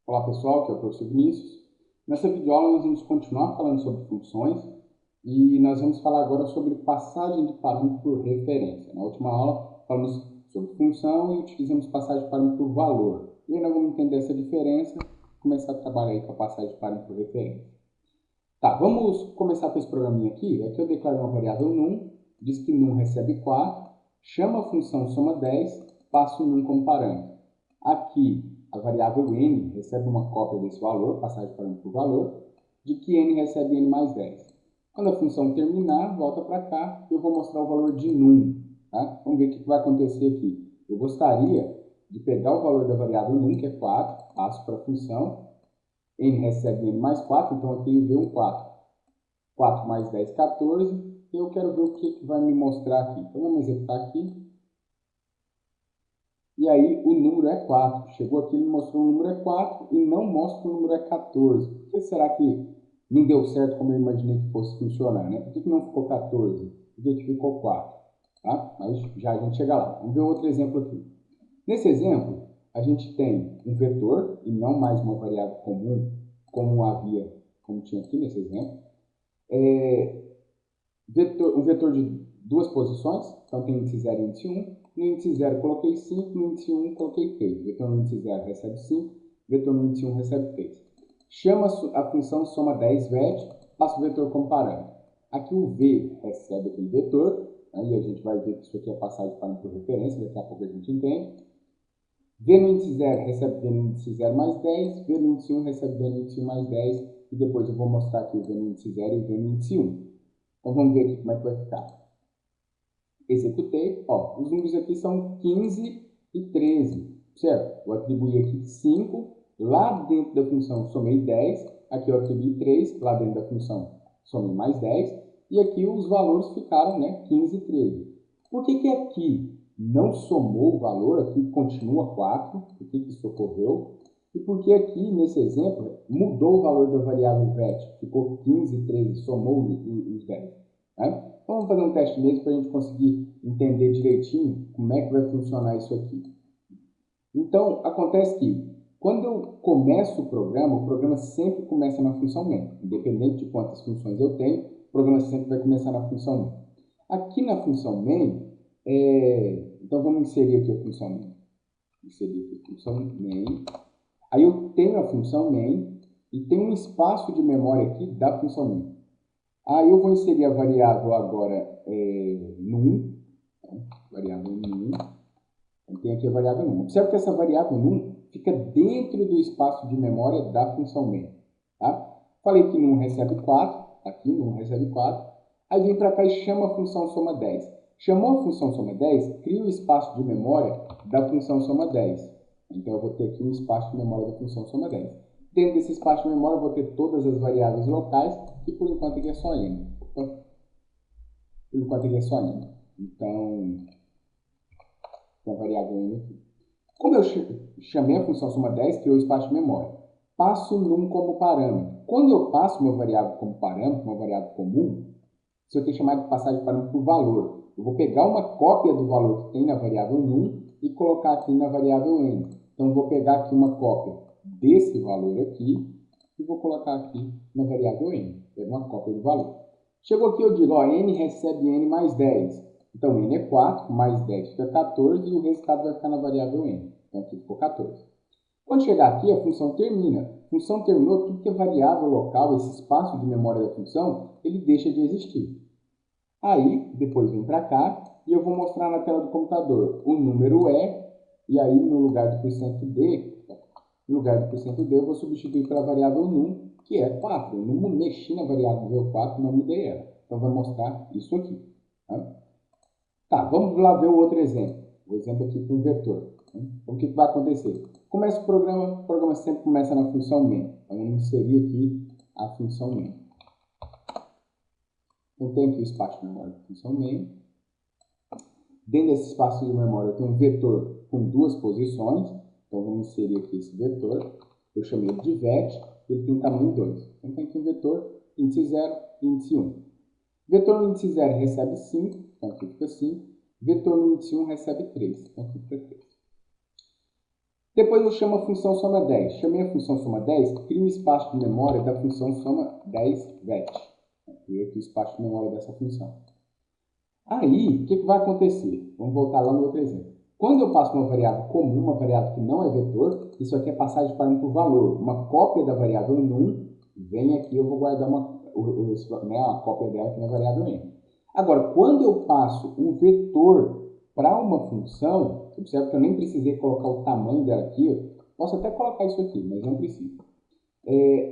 Olá pessoal, aqui é o professor Vinícius. Nessa videoaula nós vamos continuar falando sobre funções e nós vamos falar agora sobre passagem de parâmetro por referência. Na última aula falamos sobre função e utilizamos passagem de parâmetro por valor. E aí nós vamos entender essa diferença e começar a trabalhar aí com a passagem de parâmetro por referência. Tá, vamos começar com esse programinha aqui. Aqui eu declaro uma variável num, diz que num recebe 4, chama a função soma 10, passo o num como parâmetro. Aqui a variável n recebe uma cópia desse valor, passagem de parâmetro por valor, de que n recebe n mais 10. Quando a função terminar, volta para cá e eu vou mostrar o valor de num. Tá? Vamos ver o que vai acontecer aqui. Eu gostaria de pegar o valor da variável num, que é 4, passo para a função, n recebe n mais 4, então aqui eu vejo um 4. 4 mais 10, 14, e eu quero ver o que vai me mostrar aqui. Então vamos executar aqui. E aí o número é 4. Chegou aqui e me mostrou o número é 4 e não mostra o número é 14. Por que será que não deu certo como eu imaginei que fosse funcionar, né? Por que não ficou 14? Por que ficou 4? Tá? Mas já a gente chega lá. Vamos ver outro exemplo aqui. Nesse exemplo, a gente tem um vetor e não mais uma variável comum, como tinha aqui nesse exemplo. Um vetor de duas posições, então tem índice 0 e índice 1. No índice 0 coloquei 5, no índice 1 coloquei 3. Vetor no índice 0 recebe 5, vetor no índice 1 recebe 3. Chama a função soma 10 vet, passa o vetor como parâmetro. Aqui o v recebe aquele vetor, né, e a gente vai ver que isso aqui é passagem de parâmetro por referência, daqui a pouco a gente entende. V no índice 0 recebe v no índice 0 mais 10, v no índice 1 recebe v no índice 1 mais 10, e depois eu vou mostrar aqui o v no índice 0 e o v no índice 1. Então vamos ver aqui como é que vai ficar. Executei, ó, os números aqui são 15 e 13, certo? Eu atribuí aqui 5, lá dentro da função somei 10, aqui eu atribuí 3, lá dentro da função somei mais 10, e aqui os valores ficaram, né, 15 e 13. Por que aqui não somou o valor, aqui continua 4, por que isso ocorreu? E por que aqui, nesse exemplo, mudou o valor da variável vet, ficou 15 e 13, somou os 10, né? Então, vamos fazer um teste mesmo para a gente conseguir entender direitinho como é que vai funcionar isso aqui. Então, acontece que, quando eu começo o programa sempre começa na função main. Independente de quantas funções eu tenho, o programa sempre vai começar na função main. Aqui na função main, então vamos inserir aqui a função main. Inserir aqui a função main. Aí eu tenho a função main e tem um espaço de memória aqui da função main. Aí eu vou inserir a variável agora num, variável num, tem aqui a variável num. Observe que essa variável num fica dentro do espaço de memória da função main. Tá? Falei que num recebe 4, aqui num recebe 4, aí vem para cá e chama a função soma 10. Chamou a função soma 10, cria o espaço de memória da função soma 10. Então eu vou ter aqui um espaço de memória da função soma 10. Dentro desse espaço de memória eu vou ter todas as variáveis locais e por enquanto aqui é só n. Por enquanto aqui é só n. Então, tem a variável n aqui. Como eu chamei a função soma 10, criou o espaço de memória. Passo num como parâmetro. Quando eu passo uma variável como parâmetro, uma variável comum, isso aqui é chamado de passagem de parâmetro por valor. Eu vou pegar uma cópia do valor que tem na variável num e colocar aqui na variável n. Então, eu vou pegar aqui uma cópia desse valor aqui e vou colocar aqui na variável n. É uma cópia do valor. Chegou aqui, eu digo, ó, n recebe n mais 10. Então, n é 4, mais 10 fica 14 e o resultado vai ficar na variável n. Então, aqui ficou 14. Quando chegar aqui, a função termina. A função terminou, tudo que é variável local, esse espaço de memória da função, ele deixa de existir. Aí, depois vem para cá e eu vou mostrar na tela do computador o número e aí no lugar do %d, eu vou substituir pela variável num, que é 4. Eu não mexi na variável 4, não mudei ela. Então, vai mostrar isso aqui. Tá, vamos lá ver o outro exemplo. O exemplo aqui com vetor. Então, o que vai acontecer? Começa o programa sempre começa na função main. Então, vamos inserir aqui a função main. Eu tenho aqui o espaço de memória da função main. Dentro desse espaço de memória, eu tenho um vetor com duas posições. Então, vamos inserir aqui esse vetor. Eu chamei ele de vet, ele tem tamanho 2. Então, tem aqui um vetor, índice 0 e índice 1. Vetor no índice 0 recebe 5, então aqui fica 5. Vetor no índice 1 recebe 3, então aqui fica 3. Depois eu chamo a função soma 10. Chamei a função soma 10, crio um espaço de memória da função soma 10 vet. Criei aqui o espaço de memória dessa função. Aí, o que vai acontecer? Vamos voltar lá no outro exemplo. Quando eu passo uma variável comum, uma variável que não é vetor, isso aqui é passagem de parâmetro por valor. Uma cópia da variável num, vem aqui, eu vou guardar a cópia dela aqui na variável n. Agora, quando eu passo um vetor para uma função, observe que eu nem precisei colocar o tamanho dela aqui. Eu posso até colocar isso aqui, mas não preciso.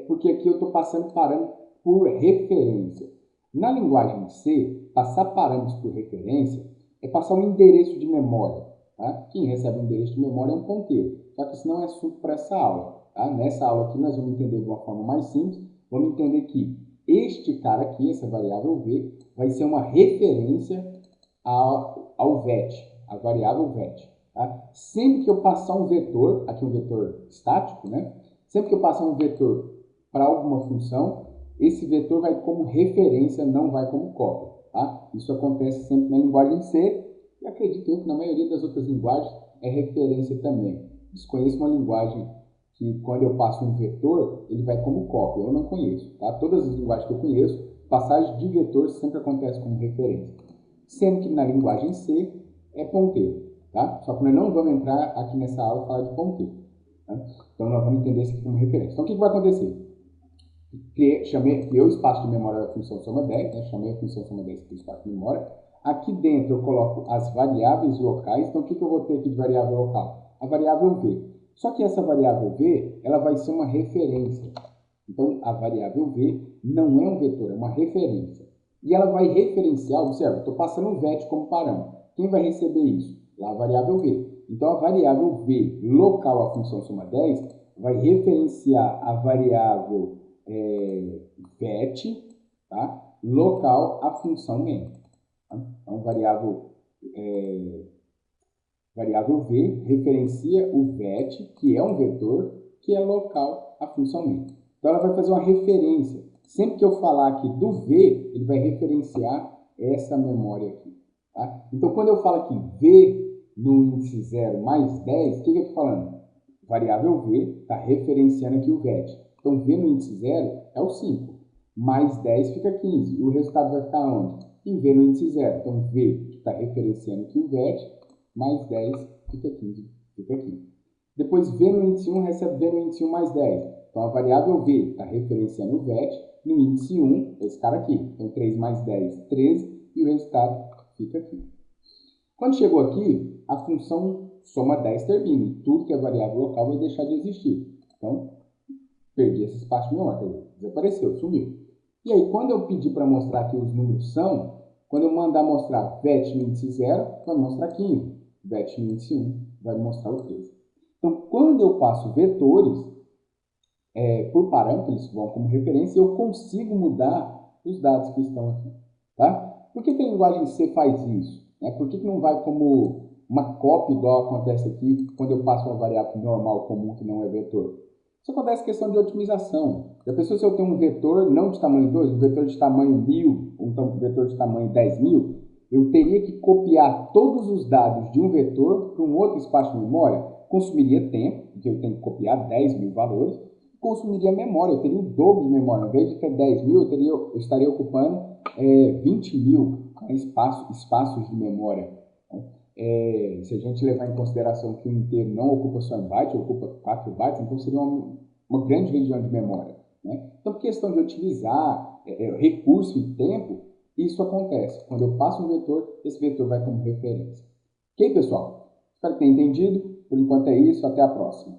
Porque aqui eu estou passando parâmetro por referência. Na linguagem C, passar parâmetros por referência é passar um endereço de memória. Tá? Quem recebe um endereço de memória é um ponteiro. Só que isso não é assunto para essa aula. Tá? Nessa aula aqui nós vamos entender de uma forma mais simples. Vamos entender que este cara aqui, essa variável v, vai ser uma referência ao vet, a variável vet. Tá? Sempre que eu passar um vetor, aqui um vetor estático, né? Sempre que eu passar um vetor para alguma função, esse vetor vai como referência, não vai como cópia. Tá? Isso acontece sempre na linguagem C, e acredito eu que na maioria das outras linguagens é referência também. Desconheço uma linguagem que quando eu passo um vetor, ele vai como cópia. Eu não conheço. Tá? Todas as linguagens que eu conheço, passagem de vetor sempre acontece como referência. Sendo que na linguagem C é ponteiro. Tá? Só que nós não vamos entrar aqui nessa aula e falar de ponteiro. Tá? Então nós vamos entender isso aqui como referência. Então o que vai acontecer? Criei o espaço de memória da função soma 10, né? Chamei a função soma 10 aqui o espaço de memória. Aqui dentro eu coloco as variáveis locais. Então o que eu vou ter aqui de variável local? A variável v. Só que essa variável v, ela vai ser uma referência. Então a variável v não é um vetor, é uma referência. E ela vai referenciar, observa, estou passando um vet como parâmetro. Quem vai receber isso? Lá a variável v. Então a variável v local à função soma 10 vai referenciar a variável vet, tá? Local à função n. Tá? Então variável v referencia o vet, que é um vetor, que é local à função n. Então ela vai fazer uma referência. Sempre que eu falar aqui do v, ele vai referenciar essa memória aqui. Tá? Então quando eu falo aqui v no índice 0 mais 10, o que eu estou falando? Variável v está referenciando aqui o vet. Então v no índice 0 é o 5. Mais 10 fica 15. E o resultado vai ficar onde? Em v no índice 0. Então v está referenciando aqui o vet, mais 10 fica 15. Fica aqui. Depois v no índice 1 recebe v no índice 1 mais 10. Então a variável v está referenciando o vet no índice 1, esse cara aqui. Então 3 mais 10, 13. E o resultado fica aqui. Quando chegou aqui, a função soma 10 termina. Tudo que é variável local vai deixar de existir. Então, perdi esse espaço de memória. Desapareceu, sumiu. E aí, quando eu pedir para mostrar que os números são, quando eu mandar mostrar vet no índice 0, vai mostrar 15. Vet no índice 1 vai mostrar o 13. Então, quando eu passo vetores por parâmetro, eles vão como referência, eu consigo mudar os dados que estão aqui. Tá? Por que a linguagem C faz isso? Por que não vai como uma cópia igual acontece aqui quando eu passo uma variável normal comum que não é vetor? Isso acontece questão de otimização. Já pensou se eu tenho um vetor não de tamanho 2, um vetor de tamanho 1000, ou então um vetor de tamanho 10.000, eu teria que copiar todos os dados de um vetor para um outro espaço de memória? Consumiria tempo, porque eu tenho que copiar 10.000 valores, consumiria memória, eu teria o dobro de memória. Ao invés de ter 10.000, eu estaria ocupando 20.000 espaços de memória. Se a gente levar em consideração que o inteiro não ocupa só em byte, ocupa 4 bytes, então seria uma grande região de memória. Né? Então, por questão de utilizar recurso e tempo, isso acontece. Quando eu passo um vetor, esse vetor vai como referência. Ok, pessoal? Espero que tenham entendido. Por enquanto é isso. Até a próxima.